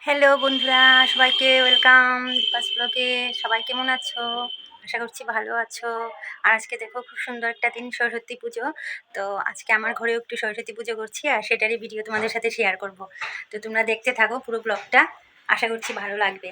Hello বন্ধুরা, সবাইকে welcome Deepa's ব্লগে। সবাই কেমন আছো? আশা করছি ভালো আছো। আর আজকে দেখো খুব সুন্দর একটা দিন, সরস্বতী পুজো। তো আজকে আমার ঘরেও একটু সরস্বতী পুজো করছি, আর সেটারই ভিডিও তোমাদের সাথে শেয়ার করব। তো তোমরা দেখতে থাকো পুরো ব্লগটা, আশা করছি ভালো লাগবে।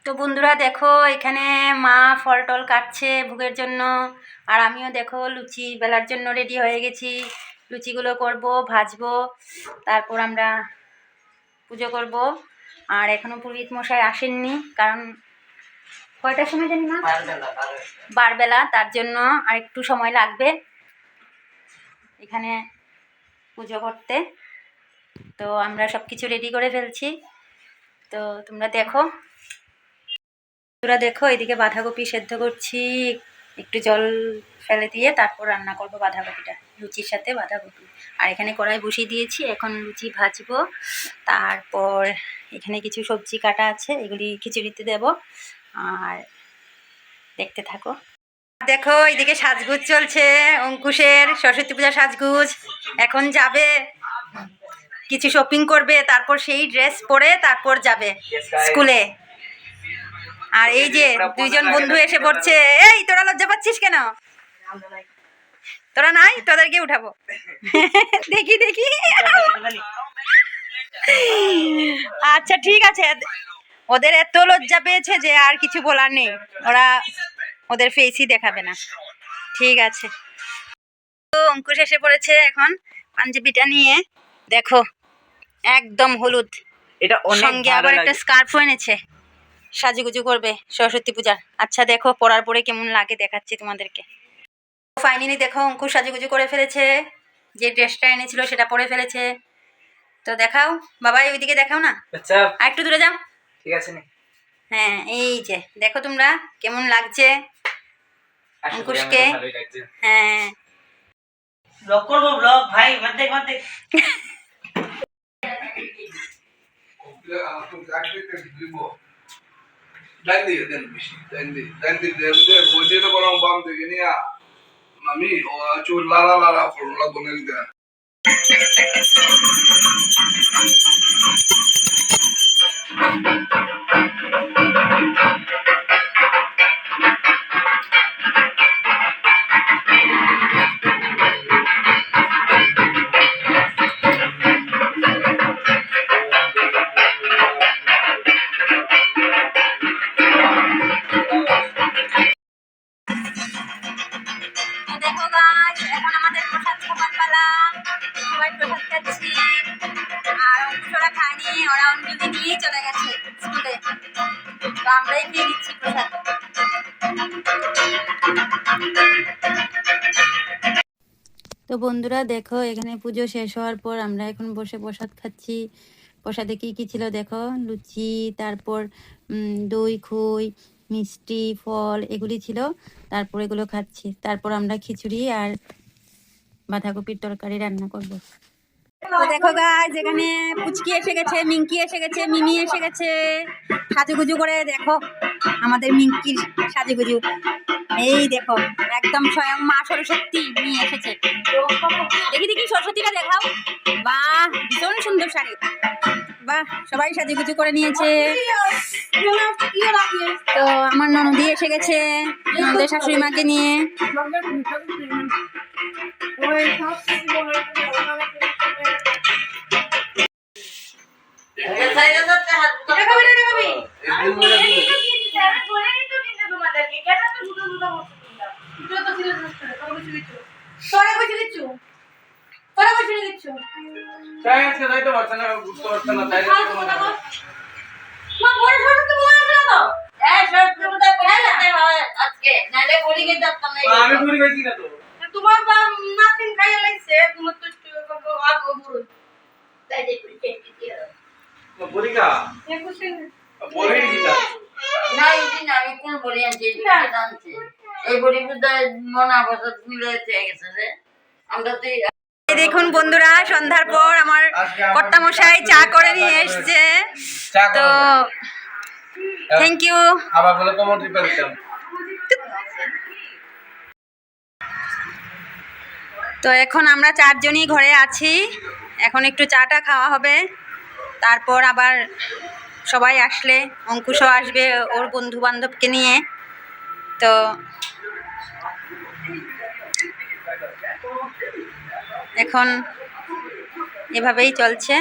তো বন্ধুরা দেখো, এখানে মা ফল টল কাটছে ভোগের জন্য, আর আমিও দেখো লুচি বেলার জন্য রেডি হয়ে গেছি। লুচিগুলো করব, ভাজবো, তারপর আমরা পুজো করব। আর এখনো পুরোহিত মশাই আসেননি, কারণ কয়টার সময় জানি না, বারবেলা, তার জন্য আর একটু সময় লাগবে এখানে পুজো করতে। তো আমরা সব কিছু রেডি করে ফেলছি। তো তোমরা দেখো, এদিকে বাঁধাকপি সেদ্ধ করছি, একটু জল ফেলে দিয়ে তারপর রান্না করব বাঁধাকপিটা, লুচির সাথে বাঁধাকপি। আর এখানে কড়াই বসিয়ে দিয়েছি, এখন লুচি ভাজবো। তারপর এখানে কিছু সবজি কাটা আছে, এগুলি খিচুড়িতে দেব। আর দেখতে থাকো। দেখো এইদিকে সাজগুজ চলছে, অঙ্কুশের সরস্বতী পূজা সাজগুজ। এখন যাবে কিছু শপিং করবে, তারপর সেই ড্রেস পরে তারপর যাবে স্কুলে। আর এই যে দুইজন বন্ধু এসে পড়ছে। এই তোরা লজ্জা পাচ্ছিস কেন? তোরা নাই, তোদেরকে উঠাবো। দেখি দেখি। আচ্ছা ঠিক আছে, ওদের এত লজ্জা পেয়েছে যে আর কিছু বলার নেই, ওরা ওদের ফেসই দেখাবে না। ঠিক আছে। তো অঙ্কুশ এসে পড়েছে এখন পাঞ্জাবিটা নিয়ে, দেখো একদম হলুদ, এটা সঙ্গে আবার একটা স্কার্ফও এনেছে, সাজুগুজু করবে সরস্বতী পূজার। আচ্ছা দেখো পরার পরে কেমন লাগে দেখাচ্ছি তোমাদেরকে। ফাইনালি দেখো অঙ্কুশ সাজুগুজু করে ফেলেছে, যে ড্রেসটা এনেছিল সেটা পরে ফেলেছে। তো দেখাও বাবা, ওইদিকে দেখাও না, আর একটু দূরে যাও। ঠিক আছে। হ্যাঁ এই যে দেখো তোমরা কেমন লাগছে অঙ্কুশকে। হ্যাঁ ব্লগ করবো, ব্লগ ভাই, মধ্যে মধ্যে। Mami, o chur lara por la bonita. দেখো গাছ, এখন আমাদের প্রসাদ খাবার পালা, সবাই প্রসাদ খাচ্ছি। আর অঙ্কুশরা খায়নি, ওরা অঞ্জলি নিয়েই চলে গেছে স্কুলে, তো আমরাই দিয়ে দিচ্ছি প্রসাদ। তো বন্ধুরা দেখো, এখানে পুজো শেষ হওয়ার পর আমরা এখন বসে প্রসাদ খাচ্ছি। প্রসাদে কি কি ছিল দেখো, লুচি, তারপর দই, খই, মিষ্টি, ফল, এগুলি ছিল। তারপর এগুলো খাচ্ছি, তারপর আমরা খিচুড়ি আর বাঁধাকপির তরকারি রান্না করব। তো দেখো গাইস, এখানে পুচকি এসে গেছে, মিঙ্কি এসে গেছে, মিমি এসে গেছে সাজুগুজু করে। দেখো আমাদের মিঙ্কির সাজুগুজু, এই দেখো একদম স্বয়ং মা সরস্বতী নিয়ে এসেছে। দেখি দেখি সরস্বতীটা দেখাও। বাহ ভীষণ সুন্দর শাড়ি, বাহ সবাই সাজুগুজু করে নিয়েছে। তো আমার ননদি এসে গেছে ননদের শাশুড়ি মাকে নিয়ে। তোমার নাতিন খাইয়া লাগছে, তোমার তো আমি কোন বলি আনছি এই বড়ি বুঝতে মনে আবার মিলে গেছে যে আমরা তো এই দেখুন বন্ধুরা, সন্ধ্যার পর আমার কর্তামশাই চা করে নিয়ে এসছে, তো থ্যাংক ইউ। আবার বলে কমন রিপেয়ার দিতাম। তো এখন আমরা চারজনই ঘরে আছি, এখন একটু চাটা খাওয়া হবে, তারপর আবার সবাই আসলে অঙ্কুশও আসবে ওর বন্ধু বান্ধবকে নিয়ে। তো এখন এভাবেই চলছে।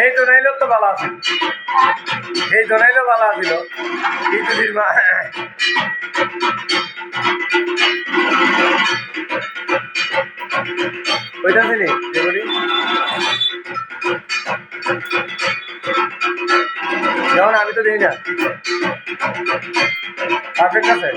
এই জনাইলো তো ভালো আছে, এই জনাইলো ভালো আছিল কিছুদিন ওইটা চিনি যেমন আমি তো দিই না পারফেক্ট আছে।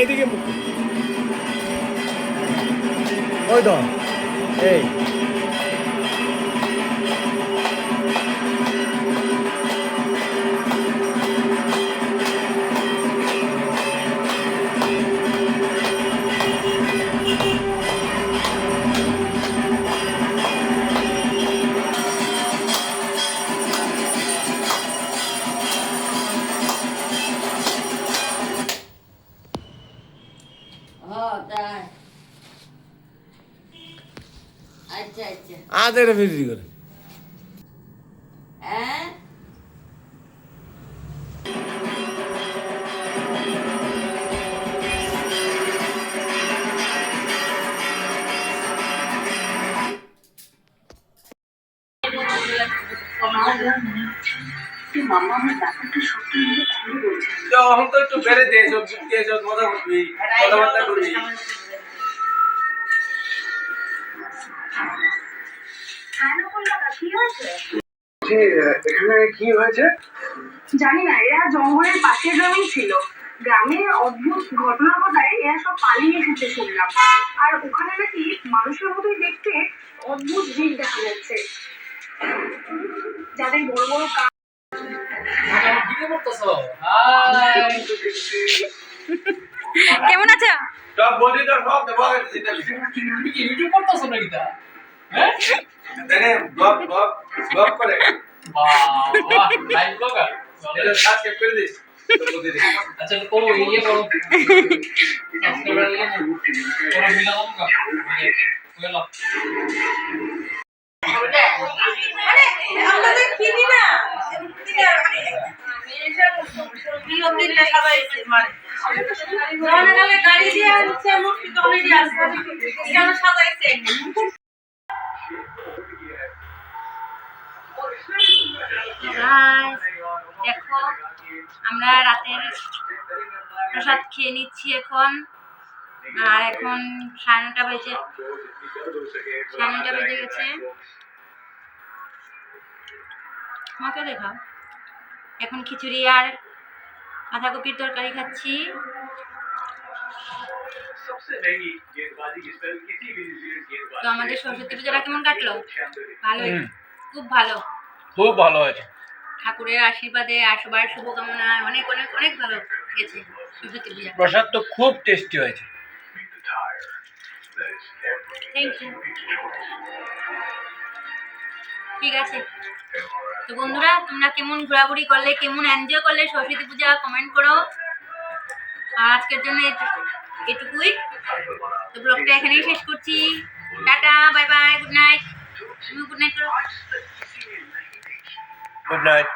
এইদিকে ওই তো এই আচ্ছা আচ্ছা, আজ এটা ফিরি করে হ্যাঁ এখন তো একটু বেড়ে দিয়ে মজা করবি, কথাবার্তা করবি। এখানে কি হয়েছে জানি না, এরা জঙ্গলের পাশের গ্রামেই ছিল। গ্রামে অদ্ভুত ঘটনা ঘটায় এরা সব পালিয়ে এসেছে শুনলাম। আর ওখানে নাকি মানুষের মতোই দেখতে অদ্ভুত জীব দেখা যাচ্ছে, যাদের বড় বড় কান। কেমন আছো? সব বলি তো সব দেবো তুমি কি ইউটিউব করতেছো নাকি তা? হ্যাঁ দেখে ব্লগ ব্লগ ব্লগ করে বাহ বাহ লাইভ ব্লগার এটা সাবস্ক্রাইব করে দিস। আচ্ছা ও ইয়ে করো সাবস্ক্রাইবার ইয়ে করো ওরা মিলালাম না বুঝলো আমাদের কিনি না গাড়ি দিয়ে আনছে মূর্তি তো অলরেডি আসছে কেন সাজাইছে দেখো আমরা রাতের প্রসাদ খেয়ে নিচ্ছি এখন আর এখন 9:30 বেজে গেছে আমাকে দেখাও এখন খিচুড়ি আর বাঁধাকপির তরকারি খাচ্ছি তো আমাদের সরস্বতী পূজাটা কেমন কাটলো ভালোই খুব ভালো খুব ভালো হয়েছে ঠাকুরের আশীর্বাদে আর সবার শুভকামনায় অনেক অনেক অনেক ভালো গেছে সরস্বতী পূজা প্রসাদ তো খুব টেস্টি হয়েছে থ্যাংক ইউ ঠিক আছে তো বন্ধুরা তোমরা কেমন ঘোরাঘুরি করলে কেমন এনজয় করলে সরস্বতী পূজা কমেন্ট করো আর আজকের জন্য এটুকুই তো ব্লগটা এখানেই শেষ করছি tata bye bye good night good night good night